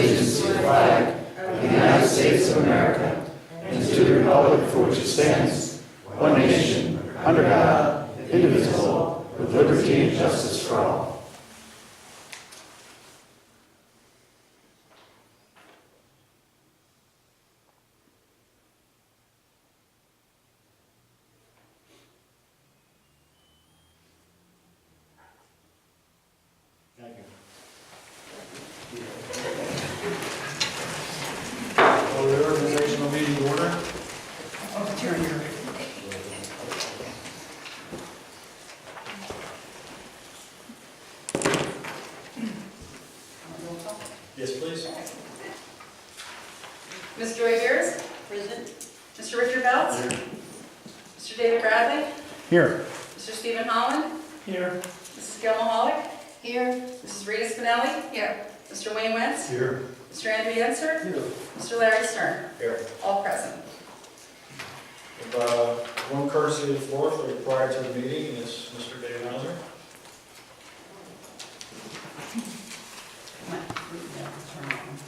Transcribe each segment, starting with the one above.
allegiance to the flag of the United States of America and to the republic for which it stands, one nation, under God, indivisible, with liberty and justice for all. Thank you. Call the organizational meeting to order. Yes, please. Mr. Joy Beers? Present. Mr. Richard Belts? Here. Mr. David Bradley? Here. Mr. Stephen Holland? Here. Mrs. Gil Mahalik? Here. Mrs. Rita Spinelli? Here. Mr. Wayne Wentz? Here. Mr. Andrew Yenser? Here. Mr. Larry Stern? Here. All present. One courtesy of the floor for prior to the meeting is Mr. David Hauser.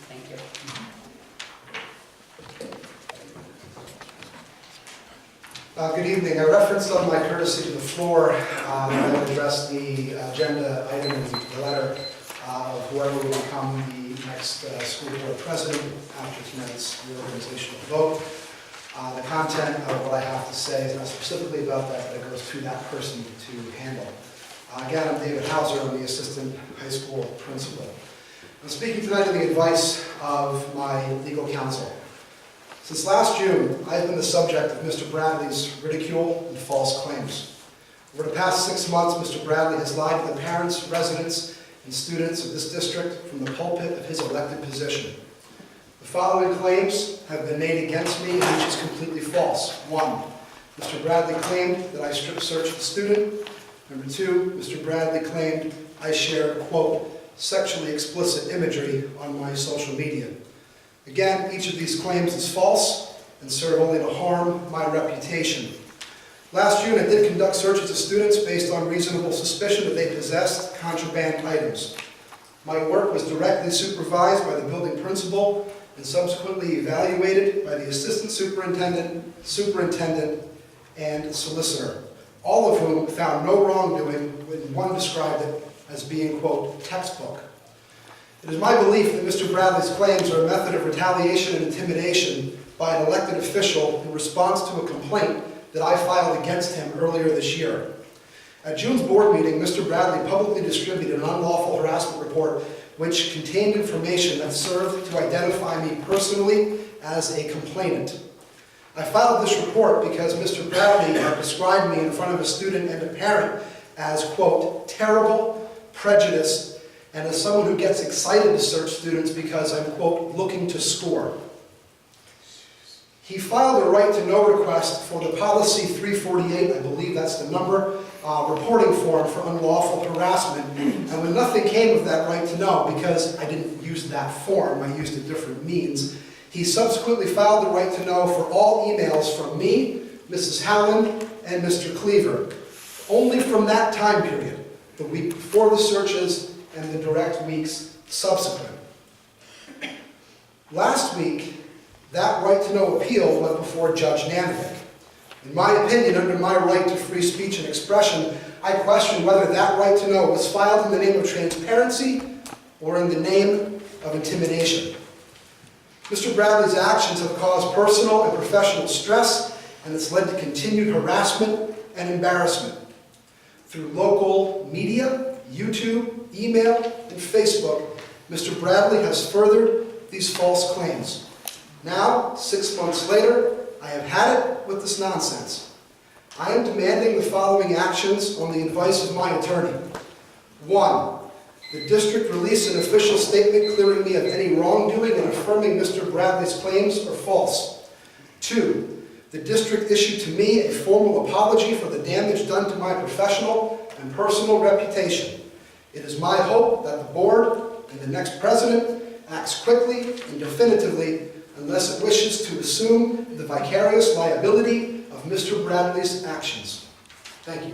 Thank you. Good evening. I referenced on my courtesy to the floor, I will address the agenda item in the letter of whoever will become the next school board president after tonight's reorganizational vote. The content of what I have to say is not specifically about that, but it goes to that person to handle. Again, I'm David Hauser. I'm the assistant high school principal. I'm speaking tonight on the advice of my legal counsel. Since last June, I've been the subject of Mr. Bradley's ridicule and false claims. Over the past 6 months, Mr. Bradley has lied to the parents, residents, and students of this district from the pulpit of his elected position. The following claims have been made against me, which is completely false. 1, Mr. Bradley claimed that I strip searched the student. Number 2, Mr. Bradley claimed I shared, quote, sexually explicit imagery on my social media. Again, each of these claims is false and serve only to harm my reputation. Last June, I did conduct searches of students based on reasonable suspicion that they possessed contraband items. My work was directly supervised by the building principal and subsequently evaluated by the assistant superintendent, and solicitor, all of whom found no wrongdoing when one described it as being, quote, textbook. It is my belief that Mr. Bradley's claims are a method of retaliation and intimidation by an elected official in response to a complaint that I filed against him earlier this year. At June's board meeting, Mr. Bradley publicly distributed an unlawful harassment report which contained information that served to identify me personally as a complainant. I filed this report because Mr. Bradley had described me in front of a student and a parent as, quote, terrible, prejudiced, and as someone who gets excited to search students because I'm, quote, looking to score. He filed a right to know request for the policy 348, I believe that's the number, reporting form for unlawful harassment. And when nothing came of that right to know, because I didn't use that form, I used a different means, he subsequently filed the right to know for all emails from me, Mrs. Howland, and Mr. Cleaver. Only from that time period, the week before the searches and the direct weeks subsequent. Last week, that right to know appeal went before Judge Nanovic. In my opinion, under my right to free speech and expression, I question whether that right to know was filed in the name of transparency or in the name of intimidation. Mr. Bradley's actions have caused personal and professional stress, and it's led to continued harassment and embarrassment. Through local media, YouTube, email, and Facebook, Mr. Bradley has furthered these false claims. Now, 6 months later, I have had it with this nonsense. I am demanding the following actions on the advice of my attorney. 1, the district release an official statement clearing me of any wrongdoing and affirming Mr. Bradley's claims are false. 2, the district issue to me a formal apology for the damage done to my professional and personal reputation. It is my hope that the board and the next president acts quickly and definitively unless it wishes to assume the vicarious liability of Mr. Bradley's actions. Thank you.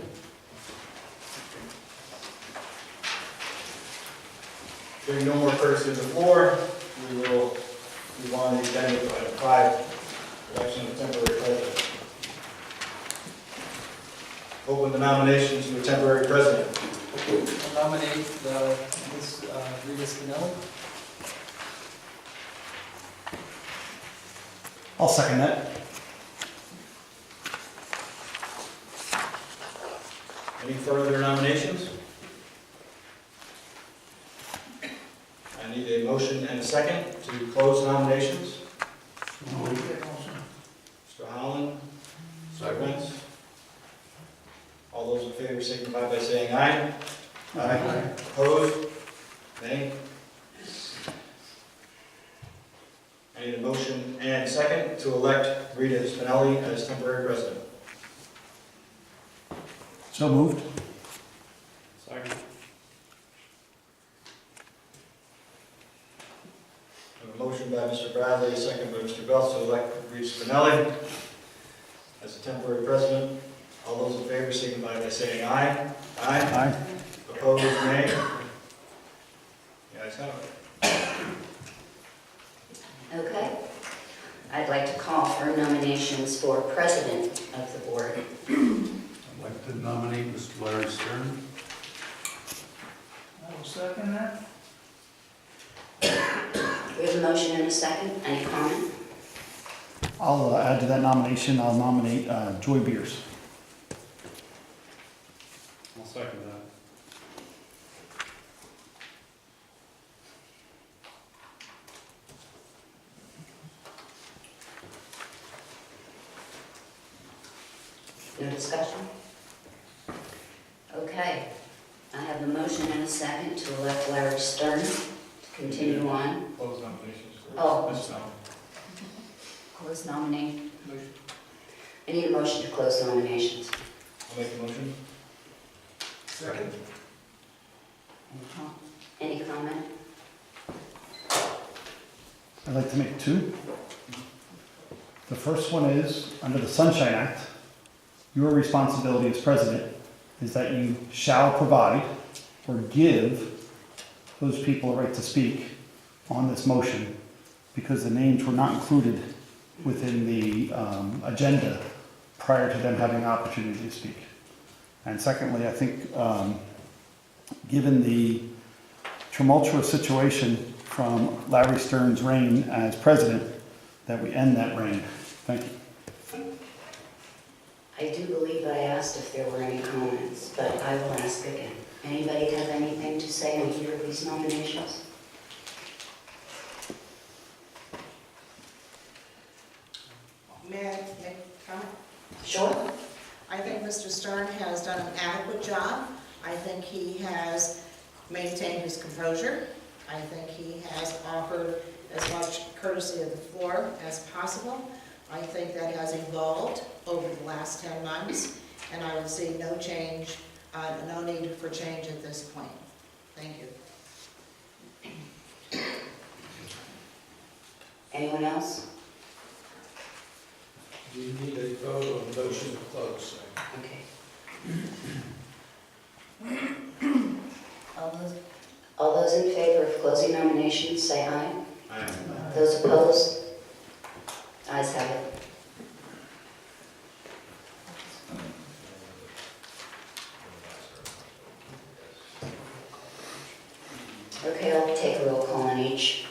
Being no more courtesy of the floor, we agenda for item 5, election of temporary president. Open the nominations for temporary president. I'll nominate Ms. Rita Spinelli. I'll second that. Any further nominations? I need a motion and a second to close nominations. Mr. Holland, seconds. All those in favor signify by saying aye. Aye. Opposed? Nay? I need a motion and a second to elect Rita Spinelli as temporary president. So moved. Second. A motion by Mr. Bradley, a second by Mr. Bell to elect Rita Spinelli as the temporary president. All those in favor signify by saying aye. Aye. Aye. Opposed, nay? The ayes have it. Okay. I'd like to call for nominations for president of the board. I'd like to nominate Mr. Larry Stern. I will second that. We have a motion and a second. Any comment? I'll add to that nomination, I'll nominate Joy Beers. I'll second that. No discussion? Okay. I have the motion and a second to elect Larry Stern to continue on. Close nominations. Oh. Ms. Snell. Close nomination. I need a motion to close nominations. I'll make the motion. Second. Any comment? I'd like to make two. The first one is, under the Sunshine Act, your responsibility as president is that you shall provide or give those people a right to speak on this motion because the names were not included within the agenda prior to them having an opportunity to speak. And secondly, I think given the tumultuous situation from Larry Stern's reign as president, that we end that reign. Thank you. I do believe I asked if there were any comments, but I will ask again. Anybody have anything to say on either of these nominations? May I make a comment? Sure. I think Mr. Stern has done an adequate job. I think he has maintained his composure. I think he has offered as much courtesy of the floor as possible. I think that has evolved over the last 10 months, and I would see no change, no need for change at this point. Thank you. Anyone else? You need a vote on motion to close. Okay. All those in favor of closing nominations, say aye. Aye. Those opposed? Ayes have it. Okay, I'll take a roll call on each.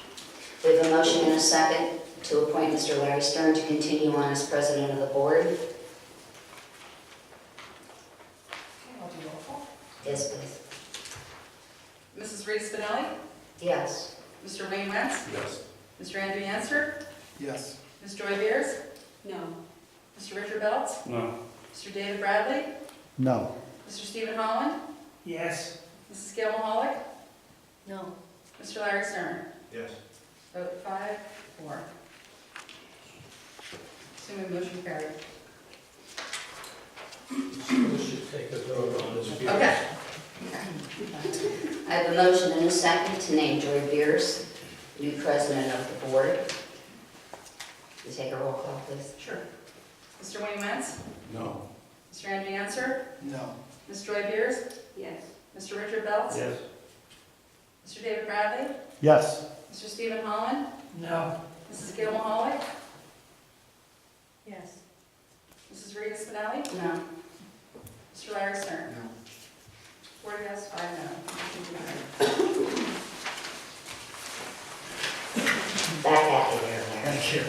We have a motion and a second to appoint Mr. Larry Stern to continue on as president of the board. Okay, I'll do roll call. Yes, please. Mrs. Rita Spinelli, Yes. Mr. Wayne Wentz, Yes. Mr. Andrew Yancer, Yes. Ms. Joy Beers, No. Mr. Richard Belts, No. Mr. David Bradley, No. Mr. Stephen Holland, Yes. Mrs. Gail Mahalik, No. Mr. Larry Stern. Yes. Vote 5-4. Assuming motion carried. We should take a vote on this. Okay. I have a motion and a second to name Joy Beers new president of the board. Will you take a roll call, please? Sure. Mr. Wayne Wentz, No. Mr. Andrew Yancer, No. Ms. Joy Beers, Yes. Mr. Richard Belts, Yes. Mr. David Bradley, Yes. Mr. Stephen Holland? No. Mrs. Gail Mahalik? Yes. Mrs. Rita Spinelli? No. Mr. Larry Stern? No. 4 yes, 5 no. Motion carried. Back at you there, Larry. Thank you.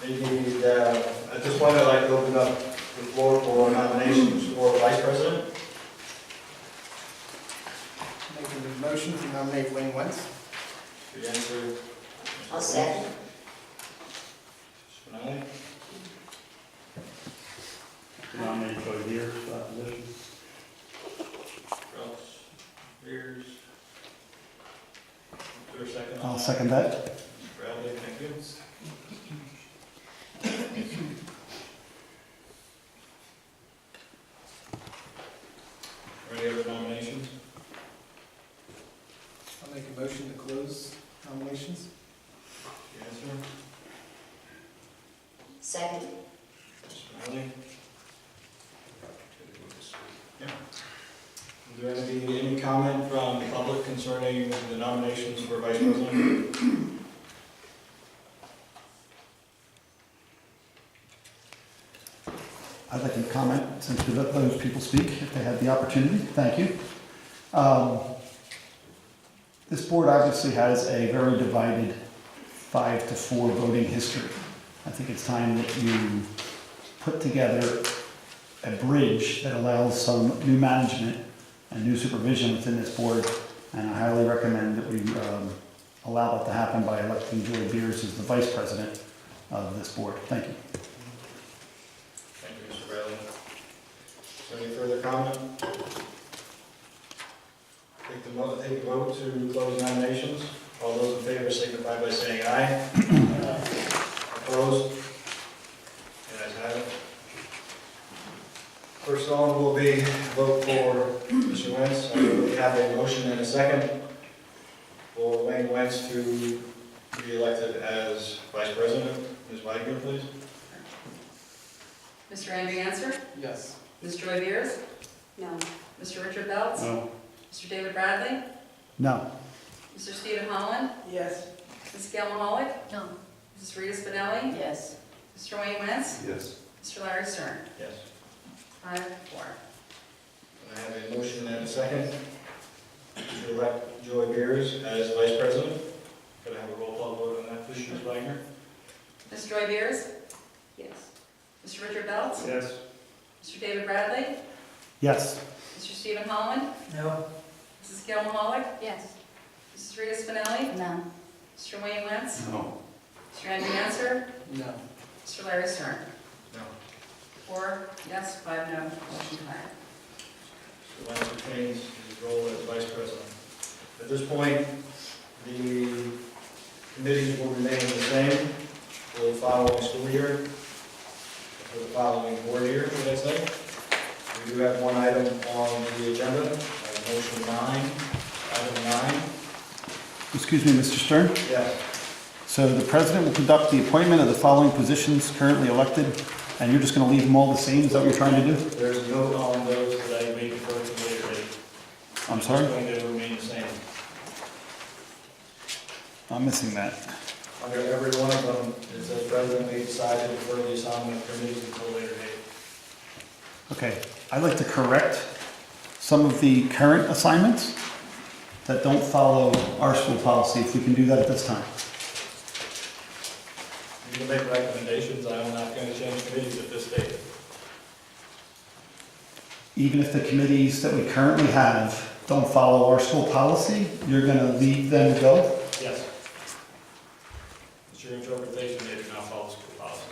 Maybe, at this point, I'd like to open up the floor for nominations for vice president. Making the motion to nominate Wayne Wentz. The answer, I'll second. Spinelli. Nominate Joy Deere for that position. Rouse, Beers. Is there a second? I'll second that. Bradley, thank you. Any other nominations? I'll make a motion to close nominations. The answer, Second. Spinelli. Yeah. Is there any comment from the public concerning the nominations for vice president? I'd like to comment, since we let those people speak, if they had the opportunity. Thank you. This board obviously has a very divided 5-4 voting history. I think it's time that you put together a bridge that allows some new management and new supervision within this board, and I highly recommend that we allow that to happen by electing Joy Beers as the vice president of this board. Thank you. Thank you, Mr. Bradley. Is there any further comment? Take a vote to close nominations. All those in favor signify by saying aye. Opposed? The ayes have it. First on will be vote for Mr. Wentz. We have a motion and a second for Wayne Wentz to be elected as vice president. Ms. Wagner, please. Mr. Andrew Answer? Yes. Ms. Joy Beers? No. Mr. Richard Belts? No. Mr. David Bradley? No. Mr. Stephen Holland? Yes. Ms. Gail Mahalik? No. Mrs. Rita Spinelli? Yes. Mr. Wayne Wentz? Yes. Mr. Larry Stern? Yes. 5-4. I have a motion and a second to elect Joy Beers as vice president. Could I have a roll call vote on that, please, Ms. Wagner? Ms. Joy Beers? Yes. Mr. Richard Belts? Yes. Mr. David Bradley? Yes. Mr. Stephen Holland? No. Mrs. Gail Mahalik? Yes. Mrs. Rita Spinelli? No. Mr. Wayne Wentz? No. Mr. Andrew Answer? No. Mr. Larry Stern? No. 4 yes, 5 no. Motion carried. Mr. Wentz retains his role as vice president. At this point, the committees will remain the same for the following school year, for the following board year, should I say. We do have one item on the agenda, motion 9, item 9. Excuse me, Mr. Stern? Yes. So the president will conduct the appointment of the following positions currently elected, and you're just going to leave them all the same? Is that what you're trying to do? There's a note on those that I may defer to later date. I'm sorry? It's going to remain the same. I'm missing that. Under every one of them, it says president may decide to defer the assignment of committees until a later date. Okay, I'd like to correct some of the current assignments that don't follow our school policy, if we can do that at this time. You can make recommendations, I'm not going to change committees at this date. Even if the committees that we currently have don't follow our school policy, you're going to leave them go? Yes. It's your interpretation, they do not follow school policy.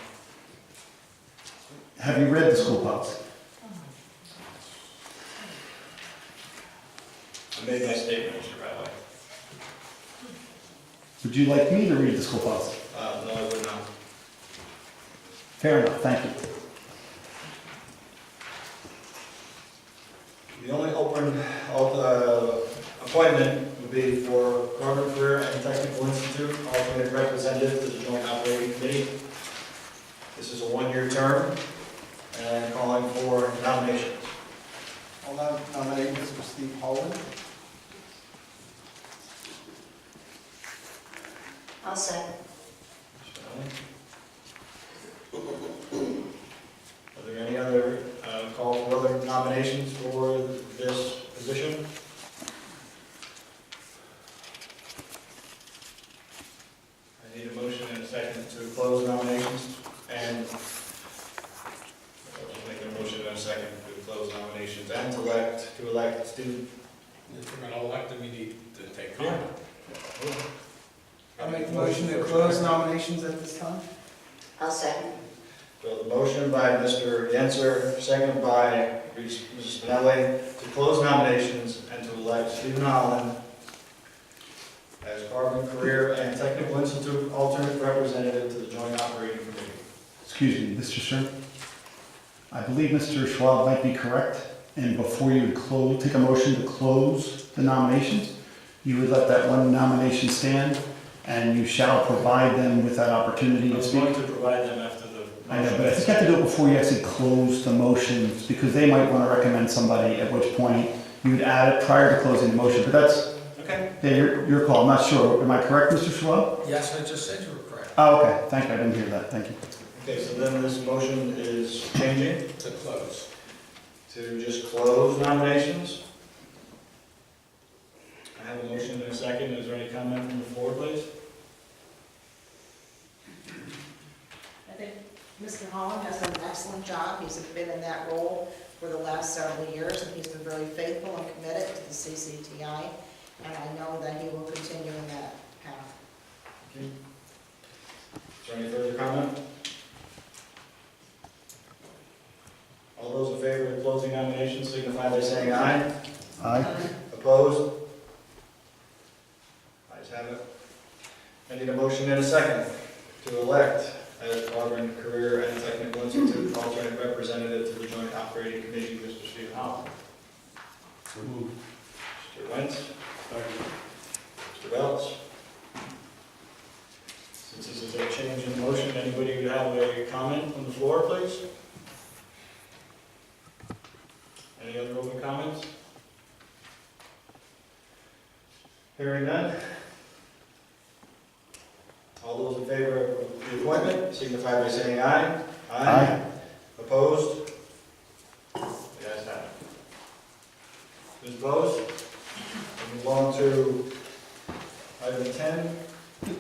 Have you read the school policy? I made my statement, Mr. Bradley. Would you like me to read the school policy? No, I would not. Fair enough, thank you. The only open appointment would be for Corporate Career and Technical Institute, alternate representative to the Joint Operating Committee. This is a one-year term, and calling for nominations. I'll now nominate Mr. Steve Holland. I'll second. Are there any other, call for other nominations for this position? I need a motion and a second to close nominations, and I'll make a motion and a second to close nominations and to elect Steve. If we're gonna elect them, you need to take comment. I'll make the motion to close nominations at this time. I'll second. So the motion by Mr. Yenser, second by Mrs. Spinelli, to close nominations and to elect Stephen Holland as Carbon Career and Technical Institute alternate representative to the Joint Operating Committee. Excuse me, Mr. Stern. I believe Mr. Schwab might be correct, and before you would take a motion to close the nominations, you would let that one nomination stand, and you shall provide them with that opportunity I to was speak. going to provide them after the I know, motion. but I think you have to do it before you actually close the motions, because they might want to recommend somebody, at which point you would add it prior to closing the motion, but that's, Okay. yeah, your call, I'm not sure. Am I correct, Mr. Schwab? Yes, I just said you were correct. Oh, okay, thank you, I didn't hear that, thank you. Okay, so then this motion is changing To close. to just close nominations. I have a motion and a second. Is there any comment from the floor, please? I think Mr. Holland has done an excellent job. He's been in that role for the last several years, and he's been very faithful and committed to the CCTI, and I know that he will continue in that path. Is there any further comment? All those in favor of closing nominations signify by saying aye. Aye. Opposed? Ayes have it. I need a motion and a second to elect as Auburn Career and Technical Institute alternate representative to the Joint Operating Committee, Mr. Stephen Holland. So moved. Mr. Wentz? Mr. Welch? Since this is a change in motion, anybody who have a comment from the floor, please? Any other open comments? Hearing none. All those in favor of the appointment signify by saying aye. Aye. Opposed? The ayes have it. Those opposed? We move on to item 10.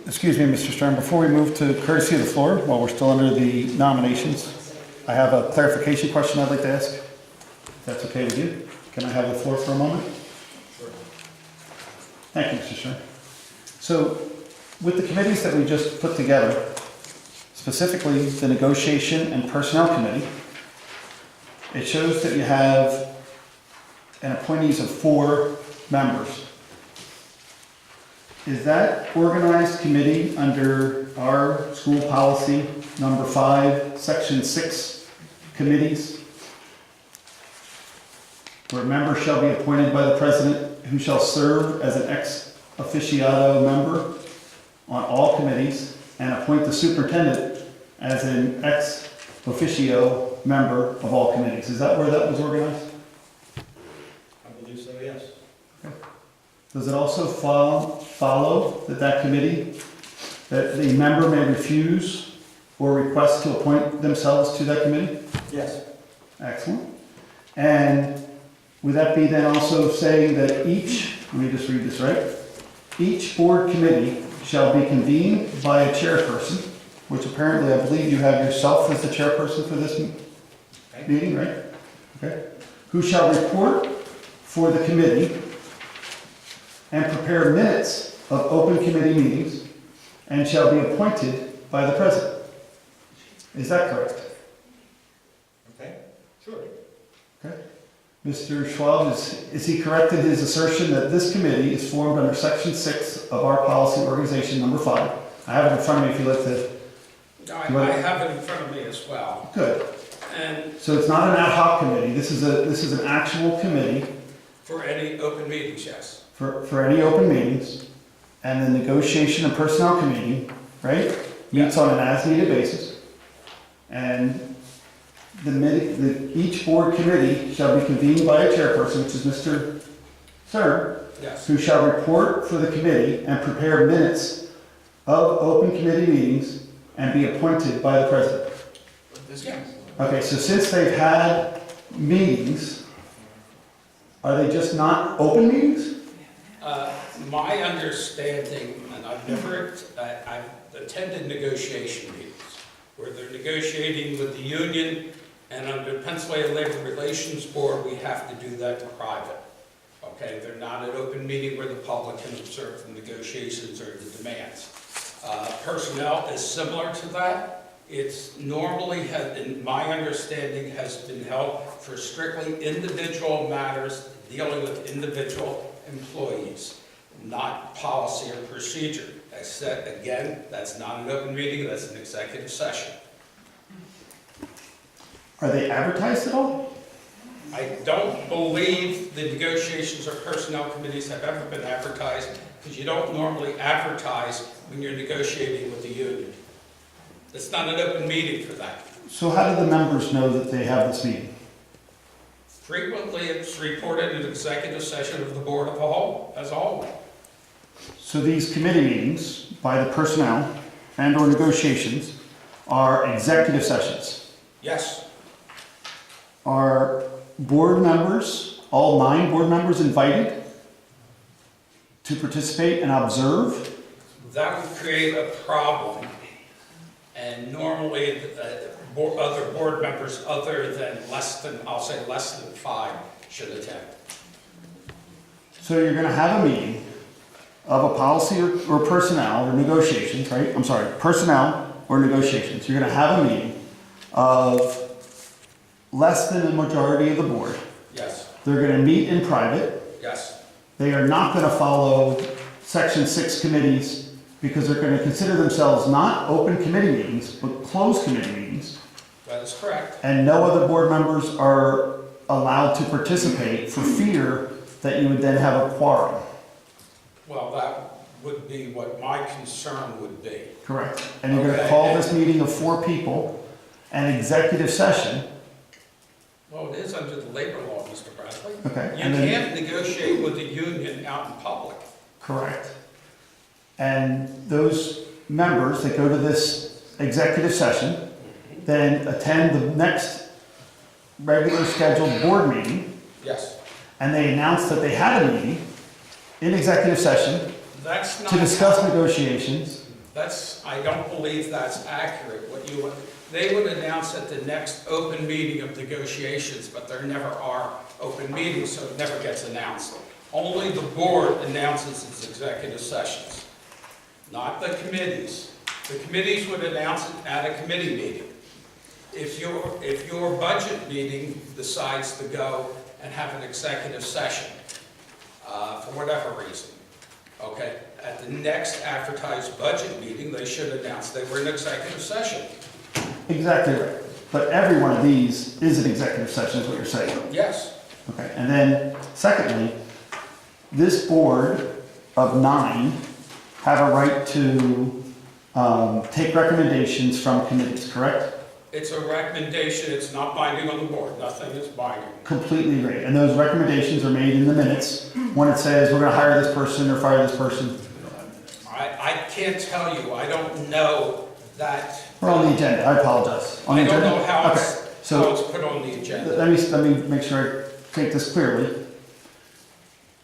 Excuse me, Mr. Stern, before we move to courtesy of the floor, while we're still under the nominations, I have a clarification question I'd like to ask. If that's okay with you? Can I have the floor for a moment? Sure. Thank you, Mr. Stern. So, with the committees that we just put together, specifically the Negotiation and Personnel Committee, it shows that you have an appointees of 4 members. Is that organized committee under our school policy number 5, section 6 committees? Where members shall be appointed by the president who shall serve as an ex officiado member on all committees and appoint the superintendent as an ex officio member of all committees. Is that where that was organized? I believe so, yes. Does it also follow that committee, that the member may refuse or request to appoint themselves to that committee? Yes. Excellent. And would that be then also saying that each, let me just read this right, each board committee shall be convened by a chairperson, which apparently I believe you have yourself as the chairperson for this meeting, right? Okay. Who shall report for the committee and prepare minutes of open committee meetings and shall be appointed by the president. Is that correct? Okay, sure. Okay. Mr. Schwab, is he correct in his assertion that this committee is formed under section 6 of our policy organization number 5? I have it in front of me if you'd like to. I have it in front of me as well. Good. And So it's not an ad hoc committee. This is an actual committee for any open meetings, yes. for any open meetings. And the negotiation and personnel committee, right, meets on an as-needed basis. And each board committee shall be convened by a chairperson, which is Mr. Stern, Yes. who shall report for the committee and prepare minutes of open committee meetings and be appointed by the president. Yeah. Okay, so since they've had meetings, are they just not open meetings? My understanding, and I've attended negotiation meetings, where they're negotiating with the union, and under Pennsylvania Labor Relations Board, we have to do that in private. Okay, they're not an open meeting where the public can observe the negotiations or the demands. Personnel is similar to that. It's normally, in my understanding, has been held for strictly individual matters dealing with individual employees, not policy or procedure. I said, again, that's not an open meeting, that's an executive session. Are they advertised at all? I don't believe the negotiations or personnel committees have ever been advertised, because you don't normally advertise when you're negotiating with the union. It's not an open meeting for that. So how do the members know that they have this meeting? Frequently, it's reported in an executive session of the board of whole, as a whole. So these committee meetings by the personnel and or negotiations are executive sessions. Yes, Are board members, all 9 board members invited to participate and observe? that would create a problem, and normally other board members other than less than 5 should attend. So you're going to have a meeting of a policy or personnel or negotiations, right? I'm sorry, personnel or negotiations. You're going to have a meeting of less than the majority of the board. Yes, They're going to meet in private. yes, They are not going to follow Section 6 committees because they're going to consider themselves not open committee meetings, but closed committee meetings. that is correct. And no other board members are allowed to participate for fear that you would then have a quorum. Well, that would be what my concern would be. Correct. And you're going to Okay. call this meeting of 4 people an executive session. Well, it is under the labor law, Mr. Bradley. Okay. You And then- can't negotiate with the union out in public. Correct. And those members that go to this executive session then attend the next regular scheduled board meeting, Yes, and they announce that they had a meeting in executive session that's not. to discuss negotiations. I don't believe that's accurate. They would announce at the next open meeting of negotiations, but there never are open meetings, so it never gets announced. Only the board announces its executive sessions, not the committees. The committees would announce it at a committee meeting. If your budget meeting decides to go and have an executive session, for whatever reason, okay, at the next advertised budget meeting, they should announce they were in executive session. Exactly right. But every one of these is an executive session, is what you're saying. Yes, Okay. And then, secondly, this board of 9 have a right to take recommendations from committees, correct? it's a recommendation, it's not binding on the board, nothing is binding. Completely agree. And those recommendations are made in the minutes when it says we're going to hire this person or fire this person. I can't tell you, I don't know that. We're on the agenda. I apologize. On the I don't agenda? know how Okay. it's So put on the agenda. let me make sure I take this clearly.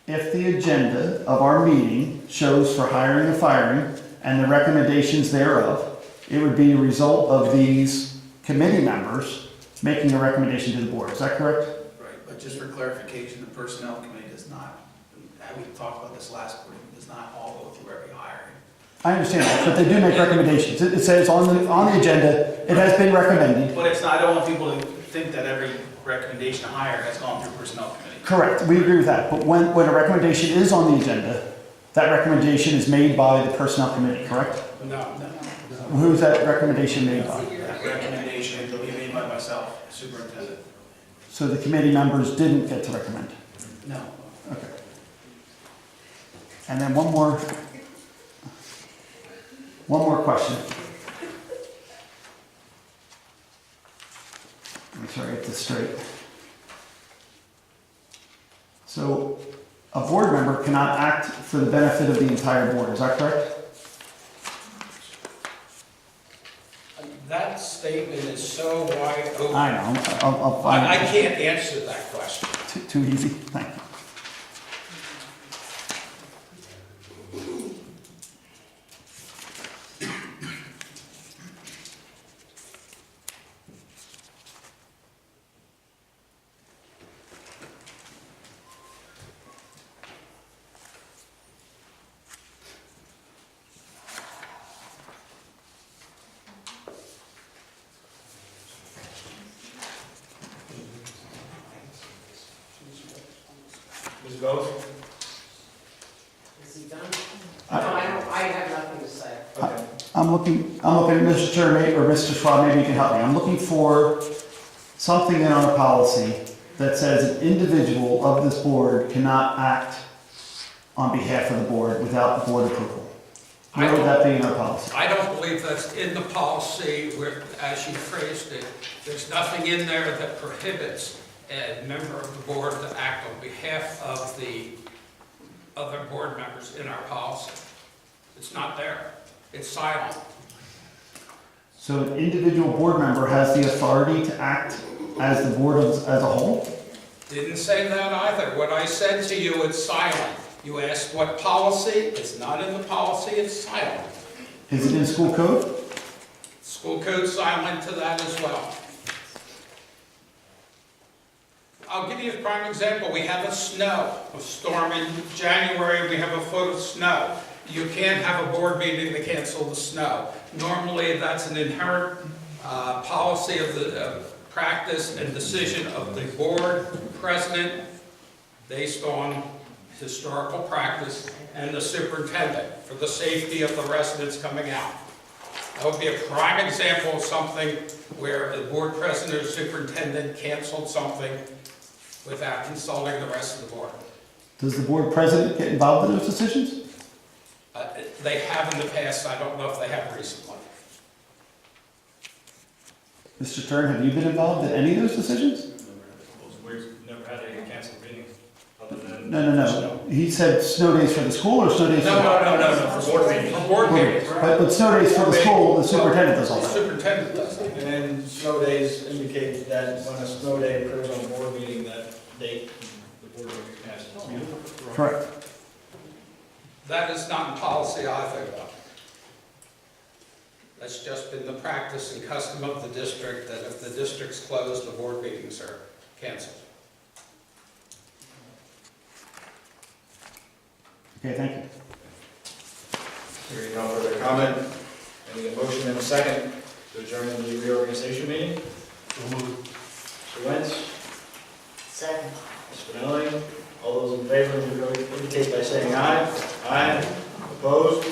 If the agenda of our meeting shows for hiring and firing and the recommendations thereof, it would be a result of these committee members making a recommendation to the board. Is that correct? Right, but just for clarification, the personnel committee does not, we talked about this last quarter, does not all go through every hiring. I understand that, but they do make recommendations. It says on the agenda, it has been recommended. But it's not, I don't want people to think that every recommendation to hire has gone through personnel committee. Correct, we agree with that. But when a recommendation is on the agenda, that recommendation is made by the personnel committee, correct? No. Who's that recommendation made by? That recommendation will be made by myself, superintendent. So the committee members didn't get to recommend? No. Okay. And then one more question. Make sure I get this straight. So a board member cannot act for the benefit of the entire board, is that correct? That statement is so wide open. I know, I'll find I it. can't answer that question. Too easy, thank you. Ms. Goff? Is he done? I- No, I have nothing to say. Okay. I'm looking at Mr. Chairman, or Mr. Schwab, maybe you can help me. I'm looking for something in our policy that says an individual of this board cannot act on behalf of the board without the board approval. Where would that be in our policy? I don't believe that's in the policy where, as you phrased it, there's nothing in there that prohibits a member of the board to act on behalf of the other board members in our policy. It's not there. It's silent. So an individual board member has the authority to act as the board as a whole? Didn't say that either. What I said to you, it's silent. You asked what policy? It's not in the policy, it's silent. Is it in school code? School code's silent to that as well. I'll give you a prime example. We have a storm in January, we have a foot of snow. You can't have a board meeting to cancel the snow. Normally, that's an inherent policy of the practice and decision of the board president based on historical practice and the superintendent for the safety of the residents coming out. That would be a prime example of something where the board president or superintendent canceled something without consulting the rest of the board. Does the board president get involved in those decisions? They have in the past, I don't know if they have recently. Mr. Stern, have you been involved in any of those decisions? We've never had a canceled meeting other than. No. He said snow days for the school or snow days for the... No, for board meetings. For board meetings, But snow days for the school, the superintendent does all the that. superintendent does that. And then snow days indicate that when a snow day occurs on a board meeting, that date, the board will be passed. Correct. That is not in policy either, though. That's just been the practice and custom of the district, that if the district's closed, the board meetings are canceled. Okay, thank you. Hearing no further comment, I need a motion and a second to adjourn the reorganization meeting. Mr. Wentz, Second. Ms. Spinelli, all those in favor indicate by saying aye. Aye. Opposed?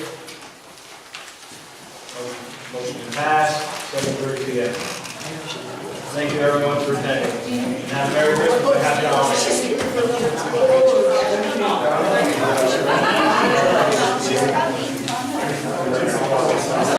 Motion passed, 7:30 p.m. Thank you everyone for attending. And have a Merry Christmas and Happy Holidays.